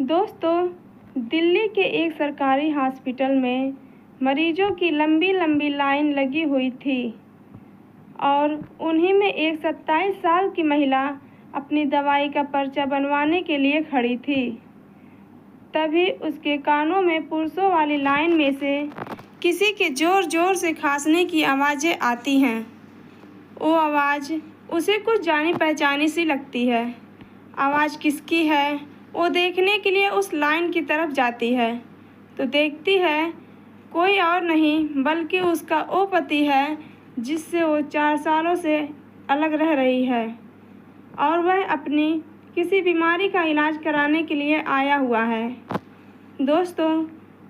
दोस्तों, दिल्ली के एक सरकारी हॉस्पिटल में मरीजों की लंबी लंबी लाइन लगी हुई थी और उन्हीं में एक 27 साल की महिला अपनी दवाई का पर्चा बनवाने के लिए खड़ी थी। तभी उसके कानों में पुरुषों वाली लाइन में से किसी के ज़ोर ज़ोर से खांसने की आवाज़ें आती हैं। वो आवाज़ उसे कुछ जानी पहचानी सी लगती है। आवाज़ किसकी है, वो देखने के लिए उस लाइन की तरफ जाती है तो देखती है कोई और नहीं बल्कि उसका वो पति है जिससे वो 4 सालों से अलग रह रही है और वह अपनी किसी बीमारी का इलाज कराने के लिए आया हुआ है। दोस्तों,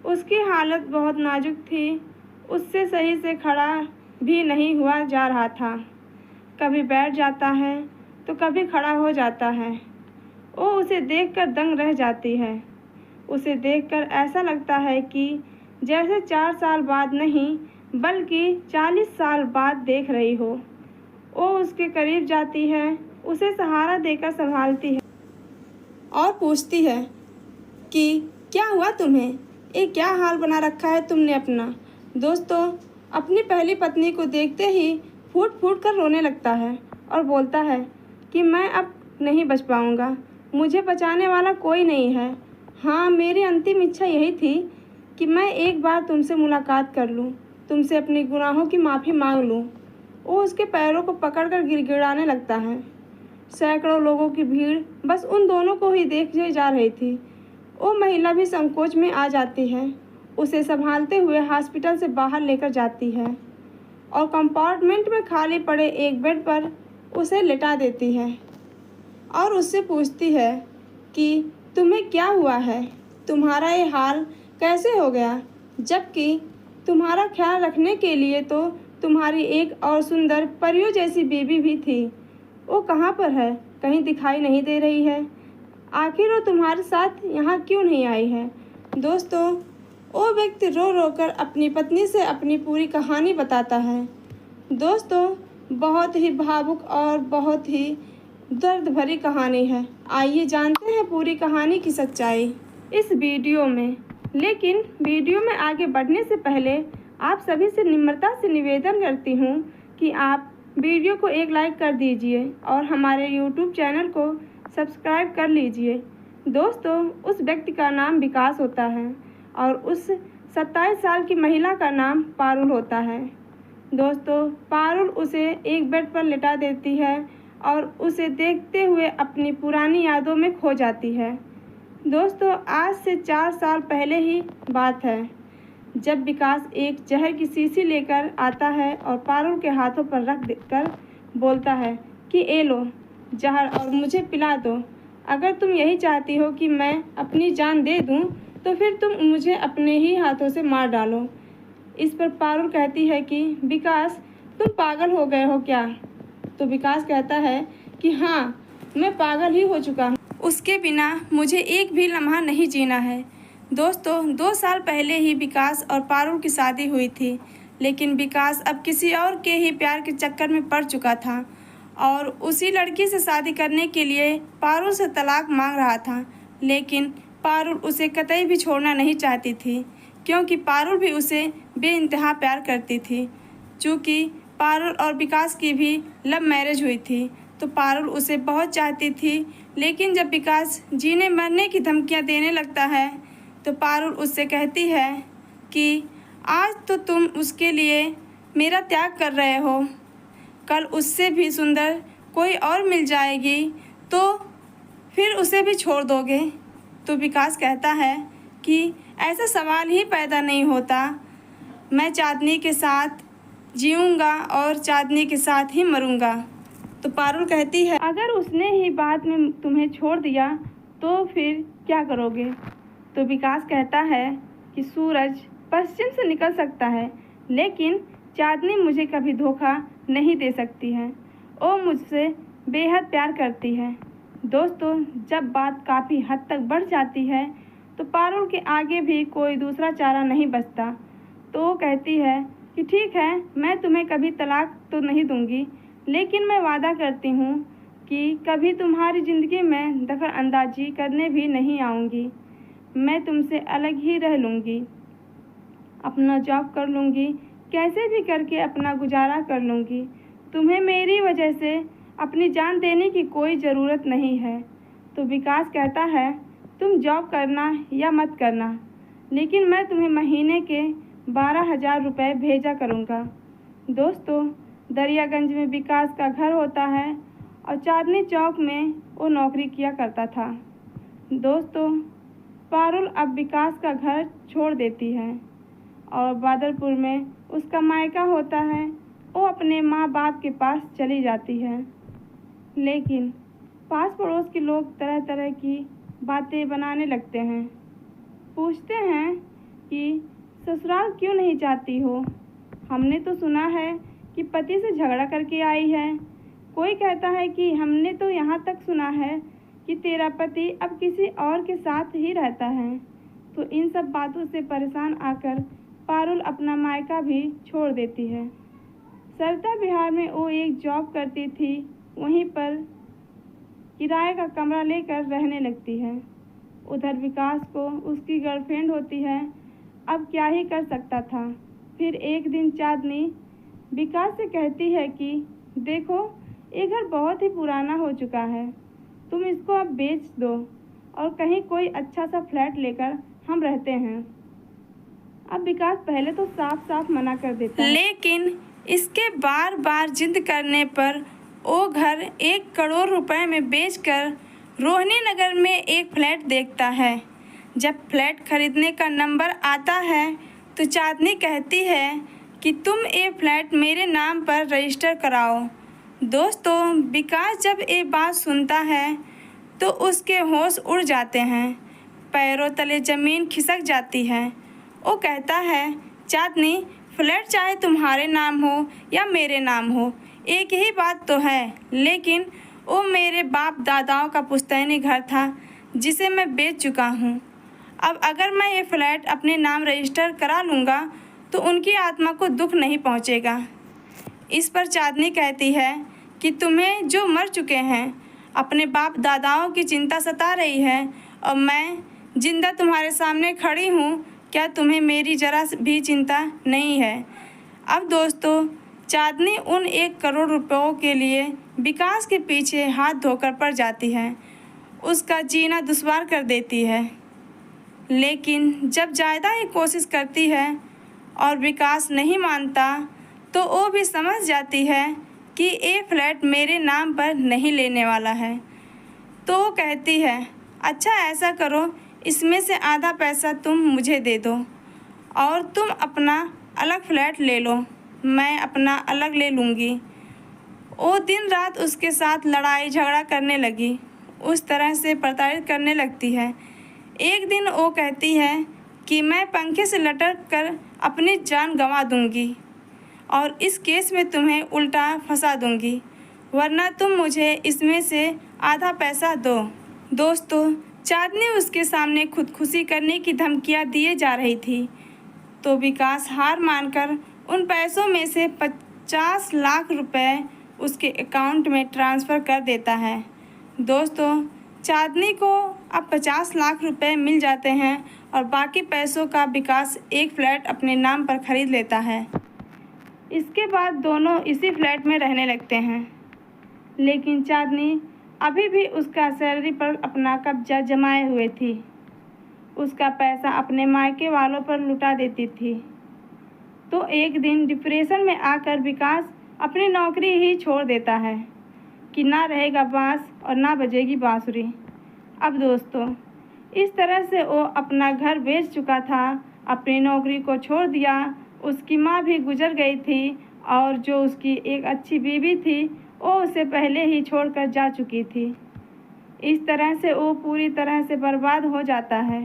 उसकी हालत बहुत नाजुक थी। उससे सही से खड़ा भी नहीं हुआ जा रहा था। कभी बैठ जाता है तो कभी खड़ा हो जाता है। वो उसे देखकर दंग रह जाती है। उसे देखकर ऐसा लगता है कि जैसे 4 साल बाद नहीं बल्कि 40 साल बाद देख रही हो। वो उसके करीब जाती है, उसे सहारा देकर संभालती है और पूछती है कि क्या हुआ तुम्हें, ये क्या हाल बना रखा है तुमने अपना। दोस्तों, अपनी पहली पत्नी को देखते ही फूट फूट कर रोने लगता है और बोलता है कि मैं अब नहीं बच पाऊँगा, मुझे बचाने वाला कोई नहीं है। हाँ, मेरी अंतिम इच्छा यही थी कि मैं एक बार तुमसे मुलाकात कर लूँ, तुमसे अपने गुनाहों की माफ़ी मांग लूँ। वो उसके पैरों को पकड़कर गिड़गिड़ाने लगता है। सैकड़ों लोगों की भीड़ बस उन दोनों को ही देखने जा रही थी। वो महिला भी संकोच में आ जाती है। उसे संभालते हुए हॉस्पिटल से बाहर लेकर जाती है और कंपार्टमेंट में खाली पड़े एक बेड पर उसे लिटा देती है और उससे पूछती है कि तुम्हें क्या हुआ है, तुम्हारा ये हाल कैसे हो गया, जबकि तुम्हारा ख्याल रखने के लिए तो तुम्हारी एक और सुंदर परियों जैसी बीवी भी थी। वो कहाँ पर है, कहीं दिखाई नहीं दे रही है। आखिर वो तुम्हारे साथ यहाँ क्यों नहीं आई है। दोस्तों, वो व्यक्ति रो रो कर अपनी पत्नी से अपनी पूरी कहानी बताता है। दोस्तों, बहुत ही भावुक और बहुत ही दर्द भरी कहानी है। आइए जानते हैं पूरी कहानी की सच्चाई इस वीडियो में। लेकिन वीडियो में आगे बढ़ने से पहले आप सभी से निम्रता से निवेदन करती हूँ कि आप वीडियो को एक लाइक कर दीजिए और हमारे YouTube चैनल को सब्सक्राइब कर लीजिए। दोस्तों, उस व्यक्ति का नाम विकास होता है और उस 27 साल की महिला का नाम पारुल होता है। दोस्तों, पारुल उसे एक बेड पर लिटा देती है और उसे देखते हुए अपनी पुरानी यादों में खो जाती है। दोस्तों, आज से 4 साल पहले ही बात है जब विकास एक जहर की शीशी लेकर आता है और पारुल के हाथों पर रख कर बोलता है कि ए लो जहर और मुझे पिला दो। अगर तुम यही चाहती हो कि मैं अपनी जान दे दूं, तो फिर तुम मुझे अपने ही हाथों से मार डालो। इस पर पारुल कहती है कि विकास, तुम पागल हो गए हो क्या। तो विकास कहता है कि हाँ, मैं पागल ही हो चुका हूँ, उसके बिना मुझे एक भी लम्हा नहीं जीना है। दोस्तों, 2 साल पहले ही विकास और पारुल की शादी हुई थी, लेकिन विकास अब किसी और के ही प्यार के चक्कर में पड़ चुका था और उसी लड़की से शादी करने के लिए पारुल से तलाक मांग रहा था। लेकिन पारुल उसे कतई भी छोड़ना नहीं चाहती थी, क्योंकि पारुल भी उसे बेइंतहा प्यार करती थी। चूँकि पारुल और विकास की भी लव मैरिज हुई थी, तो पारुल उसे बहुत चाहती थी। लेकिन जब विकास जीने मरने की धमकियां देने लगता है तो पारुल उससे कहती है कि आज तो तुम उसके लिए मेरा त्याग कर रहे हो, कल उससे भी सुंदर कोई और मिल जाएगी तो फिर उसे भी छोड़ दोगे। तो विकास कहता है कि ऐसा सवाल ही पैदा नहीं होता, मैं चांदनी के साथ जीऊँगा और चांदनी के साथ ही मरूँगा। तो पारुल कहती है अगर उसने ही बाद में तुम्हें छोड़ दिया तो फिर क्या करोगे। तो विकास कहता है कि सूरज पश्चिम से निकल सकता है, लेकिन चांदनी मुझे कभी धोखा नहीं दे सकती है। वो मुझसे बेहद प्यार करती है। दोस्तों, जब बात काफ़ी हद तक बढ़ जाती है तो पारुल के आगे भी कोई दूसरा चारा नहीं बचता। तो वो कहती है कि ठीक है, मैं तुम्हें कभी तलाक तो नहीं दूंगी, लेकिन मैं वादा करती हूँ कि कभी तुम्हारी ज़िंदगी में दखल अंदाजी करने भी नहीं आऊँगी। मैं तुमसे अलग ही रह लूँगी, अपना जॉब कर लूँगी, कैसे भी करके अपना गुजारा कर लूँगी। तुम्हें मेरी वजह से अपनी जान देने की कोई ज़रूरत नहीं है। तो विकास कहता है, तुम जॉब करना या मत करना, लेकिन मैं तुम्हें महीने के 12,000 रुपये भेजा करूँगा। दोस्तों, दरियागंज में विकास का घर होता है और चांदनी चौक में वो नौकरी किया करता था। दोस्तों, पारुल अब विकास का घर छोड़ देती है और बादलपुर में उसका मायका होता है। वो अपने माँ बाप के पास चली जाती है, लेकिन पास पड़ोस के लोग तरह तरह की बातें बनाने लगते हैं। पूछते हैं कि ससुराल क्यों नहीं जाती हो? हमने तो सुना है कि पति से झगड़ा करके आई है। कोई कहता है कि हमने तो यहाँ तक सुना है कि तेरा पति अब किसी और के साथ ही रहता है। तो इन सब बातों से परेशान आकर पारुल अपना मायका भी छोड़ देती है। सरिता बिहार में वो एक जॉब करती थी, वहीं पर किराए का कमरा लेकर रहने लगती है। उधर विकास को उसकी गर्लफ्रेंड होती है। अब क्या ही कर सकता था। फिर एक दिन चांदनी विकास से कहती है कि देखो, ये घर बहुत ही पुराना हो चुका है, तुम इसको अब बेच दो और कहीं कोई अच्छा सा फ्लैट लेकर हम रहते हैं। अब विकास पहले तो साफ साफ मना कर देता है, लेकिन इसके बार बार जिद करने पर वो घर 1 करोड़ रुपए में बेचकर रोहिणी नगर में एक फ्लैट देखता है। जब फ्लैट खरीदने का नंबर आता है तो चांदनी कहती है कि तुम ये फ्लैट मेरे नाम पर रजिस्टर कराओ। दोस्तों, विकास जब ये बात सुनता है तो उसके होश उड़ जाते हैं, पैरों तले ज़मीन खिसक जाती है। वो कहता है, चांदनी, फ्लैट चाहे तुम्हारे नाम हो या मेरे नाम हो, एक ही बात तो है, लेकिन वो मेरे बाप दादाओं का पुश्तैनी घर था जिसे मैं बेच चुका हूँ। अब अगर मैं ये फ्लैट अपने नाम रजिस्टर करा लूँगा तो उनकी आत्मा को दुख नहीं पहुँचेगा। इस पर चांदनी कहती है कि तुम्हें जो मर चुके हैं अपने बाप दादाओं की चिंता सता रही है और मैं जिंदा तुम्हारे सामने खड़ी हूँ, क्या तुम्हें मेरी ज़रा भी चिंता नहीं है? अब दोस्तों, चांदनी उन 1 करोड़ रुपयों के लिए विकास के पीछे हाथ धोकर पड़ जाती है, उसका जीना दुश्वार कर देती है। लेकिन जब ज़्यादा ही कोशिश करती है और विकास नहीं मानता तो वो भी समझ जाती है कि ये फ्लैट मेरे नाम पर नहीं लेने वाला है। तो वो कहती है, अच्छा ऐसा करो, इसमें से आधा पैसा तुम मुझे दे दो और तुम अपना अलग फ्लैट ले लो, मैं अपना अलग ले लूँगी। वो दिन रात उसके साथ लड़ाई झगड़ा करने लगी, उस तरह से प्रताड़ित करने लगती है। एक दिन वो कहती है कि मैं पंखे से लटक कर अपनी जान गंवा दूंगी और इस केस में तुम्हें उल्टा फंसा दूंगी, वरना तुम मुझे इसमें से आधा पैसा दो। दोस्तों, चांदनी उसके सामने खुदकुशी करने की धमकियां दिए जा रही थी, तो विकास हार मानकर उन पैसों में से 50 लाख रुपए उसके अकाउंट में ट्रांसफ़र कर देता है। दोस्तों, चांदनी को अब 50 लाख रुपए मिल जाते हैं और बाकी पैसों का विकास एक फ्लैट अपने नाम पर खरीद लेता है। इसके बाद दोनों इसी फ्लैट में रहने लगते हैं, लेकिन चांदनी अभी भी उसका सैलरी पर अपना कब्जा जमाए हुए थी। उसका पैसा अपने मायके वालों पर लुटा देती थी। तो एक दिन डिप्रेशन में आकर विकास अपनी नौकरी ही छोड़ देता है कि ना रहेगा बांस और ना बजेगी बांसुरी। अब दोस्तों, इस तरह से वो अपना घर बेच चुका था, अपनी नौकरी को छोड़ दिया, उसकी माँ भी गुजर गई थी और जो उसकी एक अच्छी बीवी थी वो उसे पहले ही छोड़कर जा चुकी थी। इस तरह से वो पूरी तरह से बर्बाद हो जाता है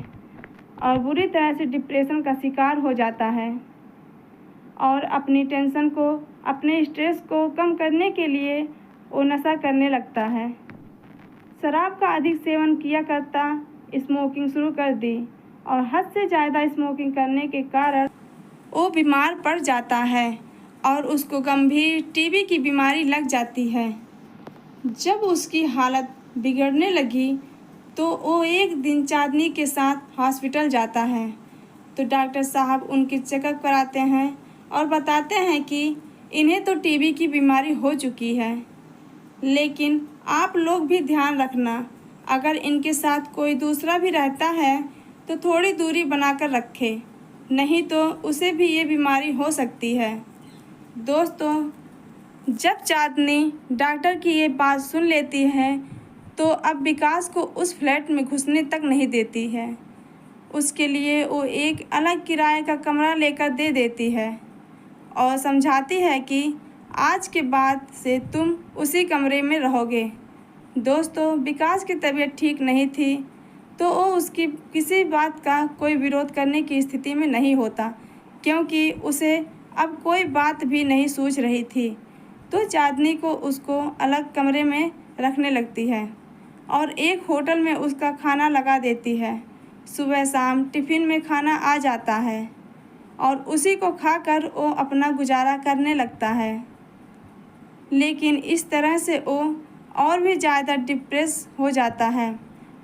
और बुरी तरह से डिप्रेशन का शिकार हो जाता है और अपनी टेंशन को, अपने स्ट्रेस को कम करने के लिए वो नशा करने लगता है। शराब का अधिक सेवन किया करता, स्मोकिंग शुरू कर दी और हद से ज़्यादा स्मोकिंग करने के कारण वो बीमार पड़ जाता है और उसको गंभीर टीबी की बीमारी लग जाती है। जब उसकी हालत बिगड़ने लगी तो वो एक दिन चांदनी के साथ हॉस्पिटल जाता है। तो डॉक्टर साहब उनके चेकअप कराते हैं और बताते हैं कि इन्हें तो टीबी की बीमारी हो चुकी है, लेकिन आप लोग भी ध्यान रखना, अगर इनके साथ कोई दूसरा भी रहता है तो थोड़ी दूरी बनाकर रखें, नहीं तो उसे भी ये बीमारी हो सकती है। दोस्तों, जब चांदनी डॉक्टर की ये बात सुन लेती है तो अब विकास को उस फ्लैट में घुसने तक नहीं देती है। उसके लिए वो एक अलग किराए का कमरा लेकर दे देती है और समझाती है कि आज के बाद से तुम उसी कमरे में रहोगे। दोस्तों, विकास की तबीयत ठीक नहीं थी तो वो उसकी किसी बात का कोई विरोध करने की स्थिति में नहीं होता, क्योंकि उसे अब कोई बात भी नहीं सूझ रही थी। तो चांदनी को उसको अलग कमरे में रखने लगती है और एक होटल में उसका खाना लगा देती है। सुबह शाम टिफ़िन में खाना आ जाता है और उसी को खाकर वो अपना गुजारा करने लगता है। लेकिन इस तरह से वो और भी ज़्यादा डिप्रेस हो जाता है।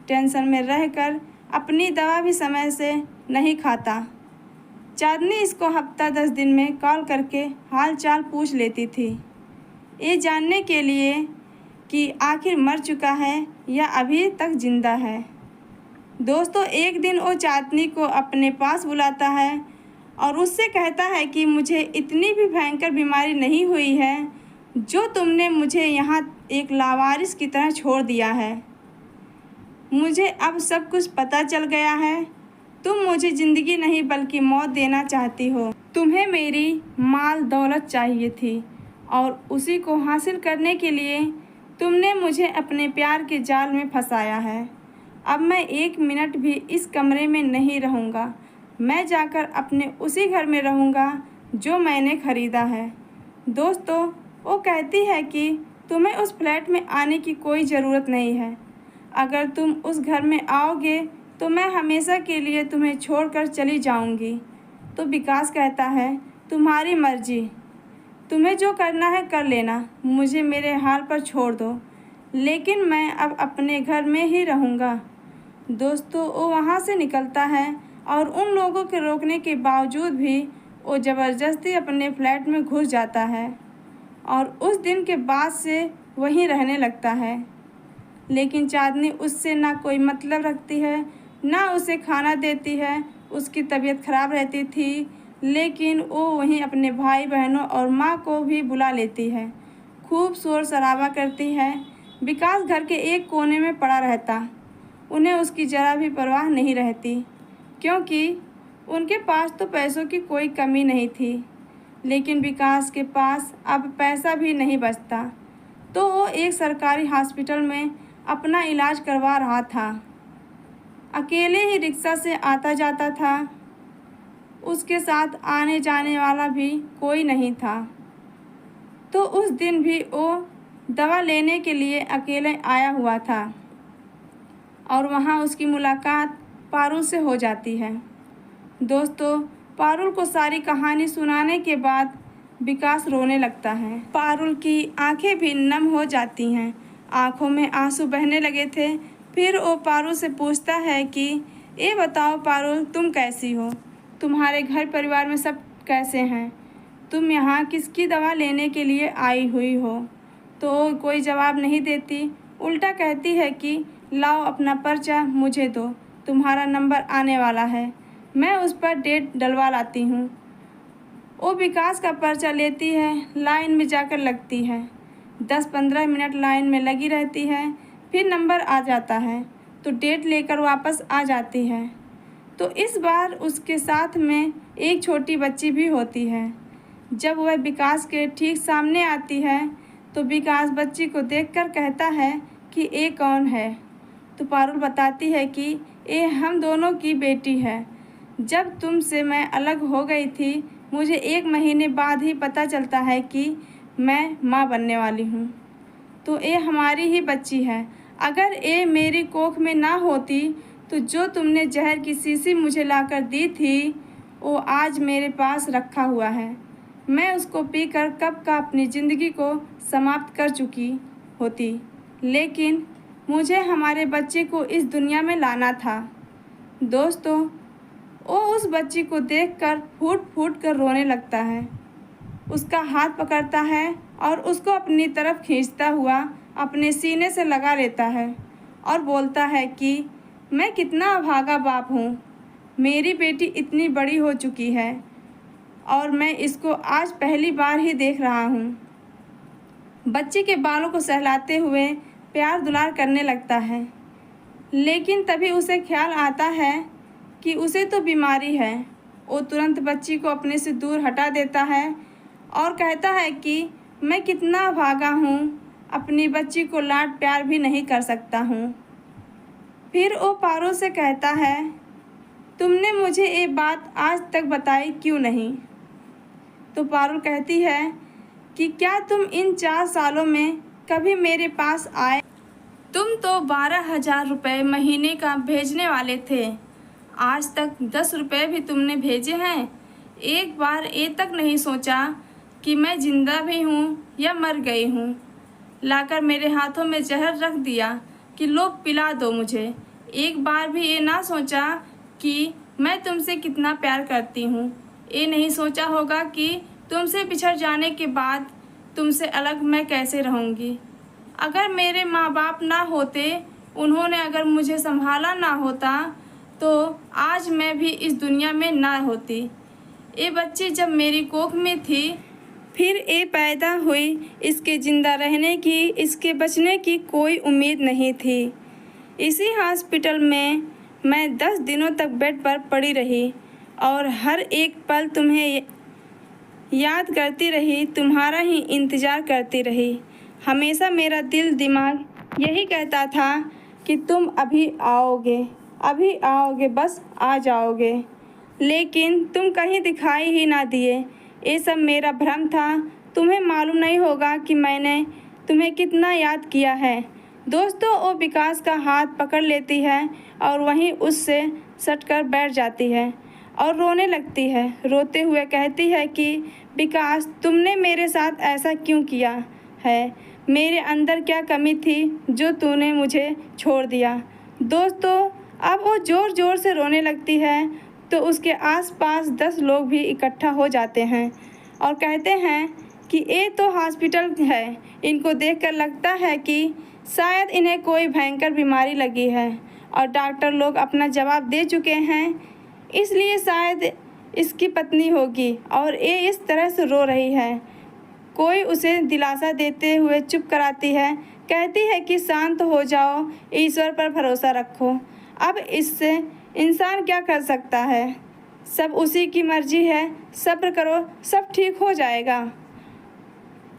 टेंशन में रहकर अपनी दवा भी समय से नहीं खाता। चांदनी इसको हफ्ता 10 दिन में कॉल करके हाल चाल पूछ लेती थी, ये जानने के लिए कि आखिर मर चुका है या अभी तक जिंदा है। दोस्तों, एक दिन वो चांदनी को अपने पास बुलाता है और उससे कहता है कि मुझे इतनी भी भयंकर बीमारी नहीं हुई है जो तुमने मुझे यहाँ एक लावारिस की तरह छोड़ दिया है। मुझे अब सब कुछ पता चल गया है। तुम मुझे ज़िंदगी नहीं बल्कि मौत देना चाहती हो। तुम्हें मेरी माल दौलत चाहिए थी और उसी को हासिल करने के लिए तुमने मुझे अपने प्यार के जाल में फंसाया है। अब मैं 1 मिनट भी इस कमरे में नहीं रहूँगा। मैं जाकर अपने उसी घर में रहूँगा जो मैंने ख़रीदा है। दोस्तों, वो कहती है कि तुम्हें उस फ्लैट में आने की कोई ज़रूरत नहीं है। अगर तुम उस घर में आओगे तो मैं हमेशा के लिए तुम्हें छोड़कर चली जाऊंगी। तो विकास कहता है, तुम्हारी मर्जी, तुम्हें जो करना है कर लेना, मुझे मेरे हाल पर छोड़ दो, लेकिन मैं अब अपने घर में ही रहूँगा। दोस्तों, वो वहाँ से निकलता है और उन लोगों के रोकने के बावजूद भी वो ज़बरदस्ती अपने फ्लैट में घुस जाता है और उस दिन के बाद से वहीं रहने लगता है। लेकिन चांदनी उससे ना कोई मतलब रखती है, ना उसे खाना देती है। उसकी तबीयत खराब रहती थी, लेकिन वो वहीं अपने भाई बहनों और माँ को भी बुला लेती है। खूब शोर शराबा करती है। विकास घर के एक कोने में पड़ा रहता। उन्हें उसकी ज़रा भी परवाह नहीं रहती, क्योंकि उनके पास तो पैसों की कोई कमी नहीं थी। लेकिन विकास के पास अब पैसा भी नहीं बचता, तो वो एक सरकारी हॉस्पिटल में अपना इलाज करवा रहा था। अकेले ही रिक्शा से आता जाता था। उसके साथ आने जाने वाला भी कोई नहीं था। तो उस दिन भी वो दवा लेने के लिए अकेले आया हुआ था और वहाँ उसकी मुलाकात पारुल से हो जाती है। दोस्तों, पारुल को सारी कहानी सुनाने के बाद विकास रोने लगता है। पारुल की आंखें भी नम हो जाती हैं, आंखों में आंसू बहने लगे थे। फिर वो पारुल से पूछता है कि ये बताओ पारुल, तुम कैसी हो? तुम्हारे घर परिवार में सब कैसे हैं? तुम यहाँ किसकी दवा लेने के लिए आई हुई हो? तो कोई जवाब नहीं देती, उल्टा कहती है कि लाओ अपना पर्चा मुझे दो, तुम्हारा नंबर आने वाला है, मैं उस पर डेट डलवा लाती हूँ। वो विकास का पर्चा लेती है, लाइन में जाकर लगती है। 10-15 मिनट लाइन में लगी रहती है, फिर नंबर आ जाता है तो डेट लेकर वापस आ जाती है। तो इस बार उसके साथ में एक छोटी बच्ची भी होती है। जब वह विकास के ठीक सामने आती है तो विकास बच्ची को देखकर कहता है कि ये कौन है? तो पारुल बताती है कि ये हम दोनों की बेटी है। जब तुमसे मैं अलग हो गई थी, मुझे 1 महीने बाद ही पता चलता है कि मैं माँ बनने वाली हूँ। तो ये हमारी ही बच्ची है। अगर ये मेरी कोख में ना होती तो जो तुमने जहर की शीशी मुझे लाकर दी थी वो आज मेरे पास रखा हुआ है। मैं उसको पीकर कब का अपनी ज़िंदगी को समाप्त कर चुकी होती, लेकिन मुझे हमारे बच्चे को इस दुनिया में लाना था। दोस्तों, वो उस बच्ची को देखकर फूट फूट कर रोने लगता है। उसका हाथ पकड़ता है और उसको अपनी तरफ खींचता हुआ अपने सीने से लगा लेता है और बोलता है कि मैं कितना अभागा बाप हूँ। मेरी बेटी इतनी बड़ी हो चुकी है और मैं इसको आज पहली बार ही देख रहा हूँ। बच्ची के बालों को सहलाते हुए प्यार दुलार करने लगता है, लेकिन तभी उसे ख्याल आता है कि उसे तो बीमारी है। वो तुरंत बच्ची को अपने से दूर हटा देता है और कहता है कि मैं कितना अभागा हूँ, अपनी बच्ची को लाड प्यार भी नहीं कर सकता हूँ। फिर वो पारुल से कहता है, तुमने मुझे ये बात आज तक बताई क्यों नहीं? तो पारुल कहती है कि क्या तुम इन 4 सालों में कभी मेरे पास आए? तुम तो 12,000 रुपये महीने का भेजने वाले थे। आज तक 10 रुपये भी तुमने भेजे हैं। एक बार ये तक नहीं सोचा कि मैं जिंदा भी हूँ या मर गई हूँ। लाकर मेरे हाथों में जहर रख दिया कि लो पिला दो मुझे। एक बार भी ये ना सोचा कि मैं तुमसे कितना प्यार करती हूँ। ये नहीं सोचा होगा कि तुमसे बिछड़ जाने के बाद तुमसे अलग मैं कैसे रहूँगी। अगर मेरे माँ बाप ना होते, उन्होंने अगर मुझे संभाला ना होता, तो आज मैं भी इस दुनिया में ना होती। ये बच्ची जब मेरी कोख में थी, फिर ये पैदा हुई, इसके ज़िंदा रहने की, इसके बचने की कोई उम्मीद नहीं थी। इसी हॉस्पिटल में मैं 10 दिनों तक बेड पर पड़ी रही और हर एक पल तुम्हें याद करती रही, तुम्हारा ही इंतज़ार करती रही। हमेशा मेरा दिल दिमाग यही कहता था कि तुम अभी आओगे, बस आ जाओगे। लेकिन तुम कहीं दिखाई ही ना दिए। ये सब मेरा भ्रम था। तुम्हें मालूम नहीं होगा कि मैंने तुम्हें कितना याद किया है। दोस्तों, वो विकास का हाथ पकड़ लेती है और वहीं उससे सटकर बैठ जाती है और रोने लगती है। रोते हुए कहती है कि विकास, तुमने मेरे साथ ऐसा क्यों किया है? मेरे अंदर क्या कमी थी जो तूने मुझे छोड़ दिया? दोस्तों, अब वो ज़ोर ज़ोर से रोने लगती है तो उसके आसपास 10 लोग भी इकट्ठा हो जाते हैं और कहते हैं कि ये तो हॉस्पिटल है। इनको देखकर लगता है कि शायद इन्हें कोई भयंकर बीमारी लगी है और डॉक्टर लोग अपना जवाब दे चुके हैं, इसलिए शायद इसकी पत्नी होगी और ये इस तरह से रो रही है। कोई उसे दिलासा देते हुए चुप कराती है, कहती है कि शांत हो जाओ, ईश्वर पर भरोसा रखो। अब इससे इंसान क्या कर सकता है? सब उसी की मर्जी है। सब्र करो, सब ठीक हो जाएगा।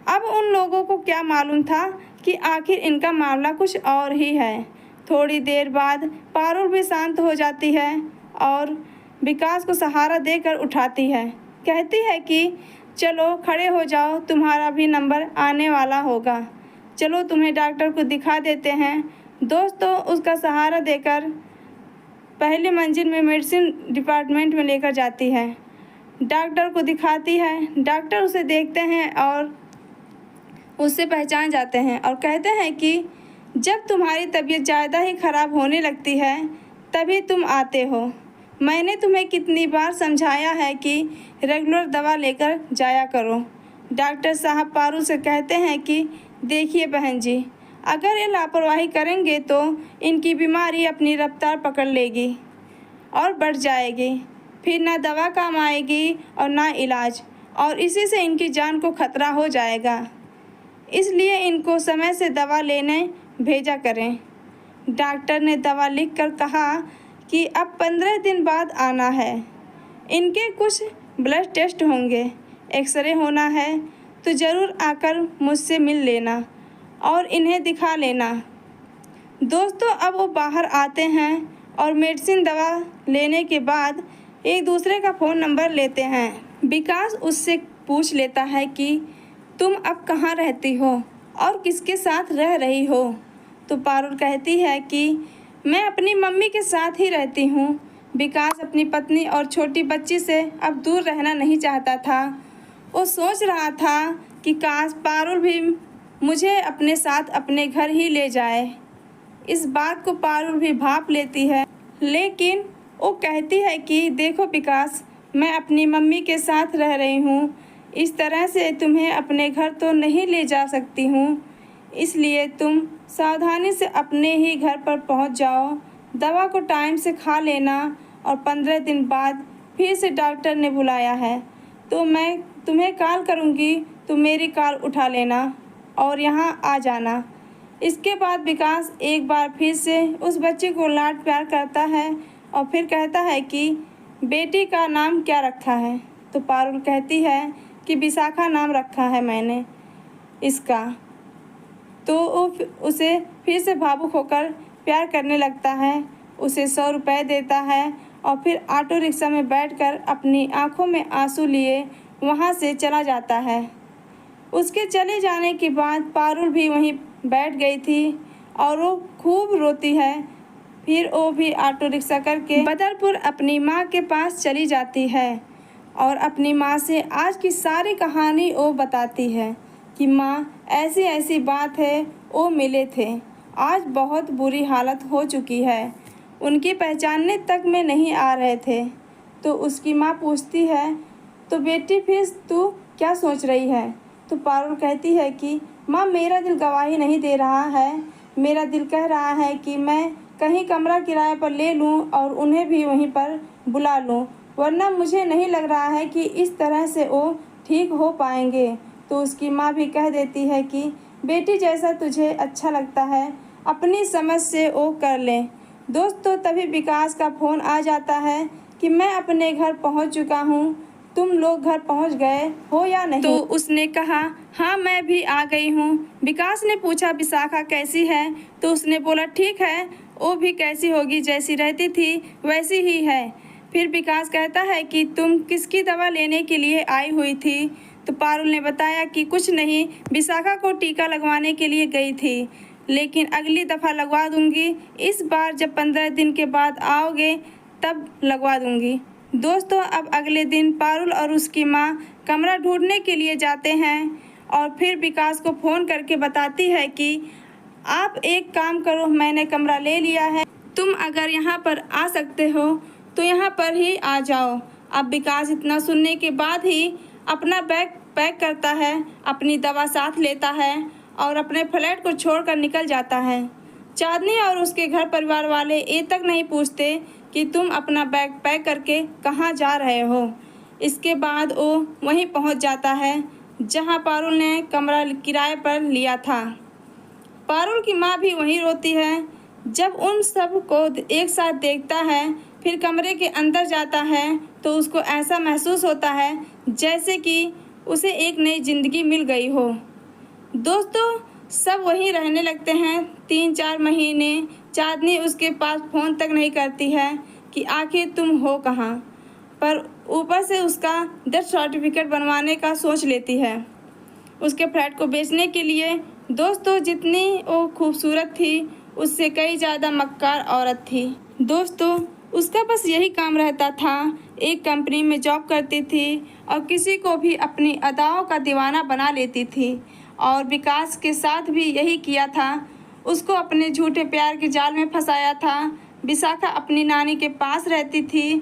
अब उन लोगों को क्या मालूम था कि आखिर इनका मामला कुछ और ही है। थोड़ी देर बाद पारुल भी शांत हो जाती है और विकास को सहारा देकर उठाती है। कहती है कि चलो खड़े हो जाओ, तुम्हारा भी नंबर आने वाला होगा। चलो तुम्हें डॉक्टर को दिखा देते हैं। दोस्तों, उसका सहारा देकर पहली मंजिल में मेडिसिन डिपार्टमेंट में लेकर जाती है। डॉक्टर को दिखाती है। डॉक्टर उसे देखते हैं और उससे पहचान जाते हैं और कहते हैं कि जब तुम्हारी तबीयत ज़्यादा ही ख़राब होने लगती है तभी तुम आते हो। मैंने तुम्हें कितनी बार समझाया है कि रेगुलर दवा लेकर जाया करो। डॉक्टर साहब पारुल से कहते हैं कि देखिए बहन जी, अगर ये लापरवाही करेंगे तो इनकी बीमारी अपनी रफ्तार पकड़ लेगी और बढ़ जाएगी। फिर ना दवा काम आएगी और ना इलाज, और इसी से इनकी जान को खतरा हो जाएगा। इसलिए इनको समय से दवा लेने भेजा करें। डॉक्टर ने दवा लिखकर कहा कि अब 15 दिन बाद आना है। इनके कुछ ब्लड टेस्ट होंगे, एक्सरे होना है, तो ज़रूर आकर मुझसे मिल लेना और इन्हें दिखा लेना। दोस्तों, अब वो बाहर आते हैं और मेडिसिन दवा लेने के बाद एक दूसरे का फ़ोन नंबर लेते हैं। विकास उससे पूछ लेता है कि तुम अब कहाँ रहती हो और किसके साथ रह रही हो? तो पारुल कहती है कि मैं अपनी मम्मी के साथ ही रहती हूँ। विकास अपनी पत्नी और छोटी बच्ची से अब दूर रहना नहीं चाहता था। वो सोच रहा था कि काश पारुल भी मुझे अपने साथ अपने घर ही ले जाए। इस बात को पारुल भी भाप लेती है, लेकिन वो कहती है कि देखो विकास, मैं अपनी मम्मी के साथ रह रही हूँ, इस तरह से तुम्हें अपने घर तो नहीं ले जा सकती हूँ, इसलिए तुम सावधानी से अपने ही घर पर पहुँच जाओ, दवा को टाइम से खा लेना और 15 दिन बाद फिर से डॉक्टर ने बुलाया है तो मैं तुम्हें कॉल करूँगी, तुम मेरी कॉल उठा लेना और यहाँ आ जाना। इसके बाद विकास एक बार फिर से उस बच्चे को लाड प्यार करता है और फिर कहता है कि बेटी का नाम क्या रखा है? तो पारुल कहती है कि विशाखा नाम रखा है मैंने इसका। तो वो उसे फिर से भावुक होकर प्यार करने लगता है, उसे 100 रुपये देता है और फिर ऑटो रिक्शा में बैठकर अपनी आंखों में आंसू लिए वहाँ से चला जाता है। उसके चले जाने के बाद पारुल भी वहीं बैठ गई थी और वो खूब रोती है। फिर वो भी ऑटो रिक्शा करके बदरपुर अपनी माँ के पास चली जाती है और अपनी माँ से आज की सारी कहानी वो बताती है कि माँ ऐसी ऐसी बात है, वो मिले थे, आज बहुत बुरी हालत हो चुकी है, उनकी पहचानने तक में नहीं आ रहे थे। तो उसकी माँ पूछती है तो बेटी फिर तू क्या सोच रही है? तो पारुल कहती है कि माँ मेरा दिल गवाही नहीं दे रहा है, मेरा दिल कह रहा है कि मैं कहीं कमरा किराए पर ले लूँ और उन्हें भी वहीं पर बुला लूँ, वरना मुझे नहीं लग रहा है कि इस तरह से वो ठीक हो पाएंगे। तो उसकी माँ भी कह देती है कि बेटी जैसा तुझे अच्छा लगता है अपनी समझ से वो कर ले। दोस्तों तभी विकास का फ़ोन आ जाता है कि मैं अपने घर पहुंच चुका हूं, तुम लोग घर पहुंच गए हो या नहीं? तो उसने कहा हाँ मैं भी आ गई हूं। विकास ने पूछा विशाखा कैसी है? तो उसने बोला ठीक है, वो भी कैसी होगी, जैसी रहती थी वैसी ही है। फिर विकास कहता है कि तुम किसकी दवा लेने के लिए आई हुई थी? तो पारुल ने बताया कि कुछ नहीं, विशाखा को टीका लगवाने के लिए गई थी, लेकिन अगली दफ़ा लगवा दूंगी, इस बार जब 15 दिन के बाद आओगे तब लगवा दूंगी। दोस्तों अब अगले दिन पारुल और उसकी माँ कमरा ढूंढने के लिए जाते हैं और फिर विकास को फ़ोन करके बताती है कि आप एक काम करो, मैंने कमरा ले लिया है, तुम अगर यहाँ पर आ सकते हो तो यहाँ पर ही आ जाओ। अब विकास इतना सुनने के बाद ही अपना बैग पैक करता है, अपनी दवा साथ लेता है और अपने फ्लैट को छोड़कर निकल जाता है। चांदनी और उसके घर परिवार वाले ये तक नहीं पूछते कि तुम अपना बैग पैक करके कहाँ जा रहे हो। इसके बाद वो वहीं पहुँच जाता है जहाँ पारुल ने कमरा किराए पर लिया था। पारुल की माँ भी वहीं रोती है। जब उन सब को एक साथ देखता है, फिर कमरे के अंदर जाता है तो उसको ऐसा महसूस होता है जैसे कि उसे एक नई ज़िंदगी मिल गई हो। दोस्तों सब वहीं रहने लगते हैं 3-4 महीने। चांदनी उसके पास फ़ोन तक नहीं करती है कि आखिर तुम हो कहाँ, पर ऊपर से उसका डेथ सर्टिफिकेट बनवाने का सोच लेती है उसके फ्लैट को बेचने के लिए। दोस्तों जितनी वो खूबसूरत थी उससे कई ज़्यादा मक्कार औरत थी। दोस्तों उसका बस यही काम रहता था, एक कंपनी में जॉब करती थी और किसी को भी अपनी अदाओं का दीवाना बना लेती थी और विकास के साथ भी यही किया था, उसको अपने झूठे प्यार के जाल में फंसाया था। विशाखा अपनी नानी के पास रहती थी,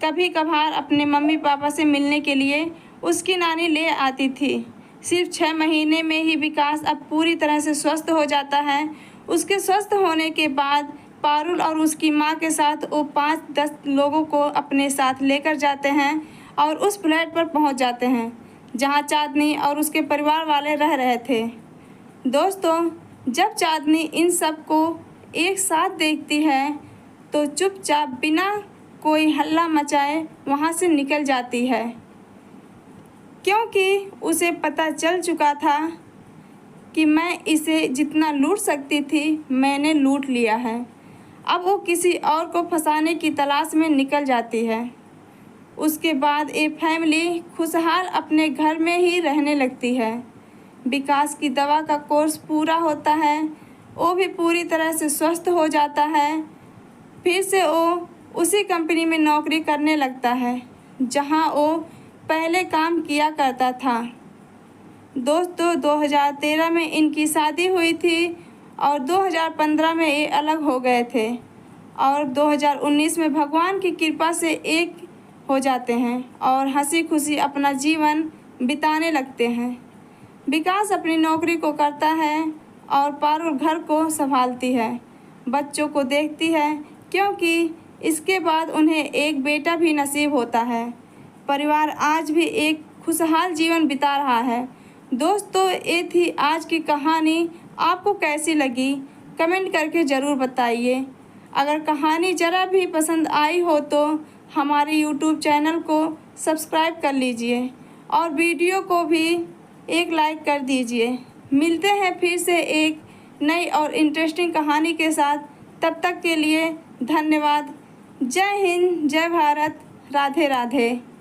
कभी कभार अपने मम्मी पापा से मिलने के लिए उसकी नानी ले आती थी। सिर्फ 6 महीने में ही विकास अब पूरी तरह से स्वस्थ हो जाता है। उसके स्वस्थ होने के बाद पारुल और उसकी माँ के साथ वो 5-10 लोगों को अपने साथ लेकर जाते हैं और उस फ्लैट पर पहुँच जाते हैं जहाँ चांदनी और उसके परिवार वाले रह रहे थे। दोस्तों जब चांदनी इन सब को एक साथ देखती है तो चुपचाप बिना कोई हल्ला मचाए वहाँ से निकल जाती है, क्योंकि उसे पता चल चुका था कि मैं इसे जितना लूट सकती थी मैंने लूट लिया है। अब वो किसी और को फंसाने की तलाश में निकल जाती है। उसके बाद ये फैमिली खुशहाल अपने घर में ही रहने लगती है। विकास की दवा का कोर्स पूरा होता है, वो भी पूरी तरह से स्वस्थ हो जाता है। फिर से वो उसी कंपनी में नौकरी करने लगता है जहां वो पहले काम किया करता था। दोस्तों 2013 में इनकी शादी हुई थी और 2015 में ये अलग हो गए थे और 2019 में भगवान की कृपा से एक हो जाते हैं और हंसी खुशी अपना जीवन बिताने लगते हैं। विकास अपनी नौकरी को करता है और पारुल घर को संभालती है, बच्चों को देखती है, क्योंकि इसके बाद उन्हें एक बेटा भी नसीब होता है। परिवार आज भी एक खुशहाल जीवन बिता रहा है। दोस्तों, ये थी आज की कहानी। आपको कैसी लगी कमेंट करके ज़रूर बताइए। अगर कहानी ज़रा भी पसंद आई हो तो हमारे यूट्यूब चैनल को सब्सक्राइब कर लीजिए और वीडियो को भी एक लाइक कर दीजिए। मिलते हैं फिर से एक नई और इंटरेस्टिंग कहानी के साथ। तब तक के लिए धन्यवाद। जय हिंद, जय भारत, राधे राधे।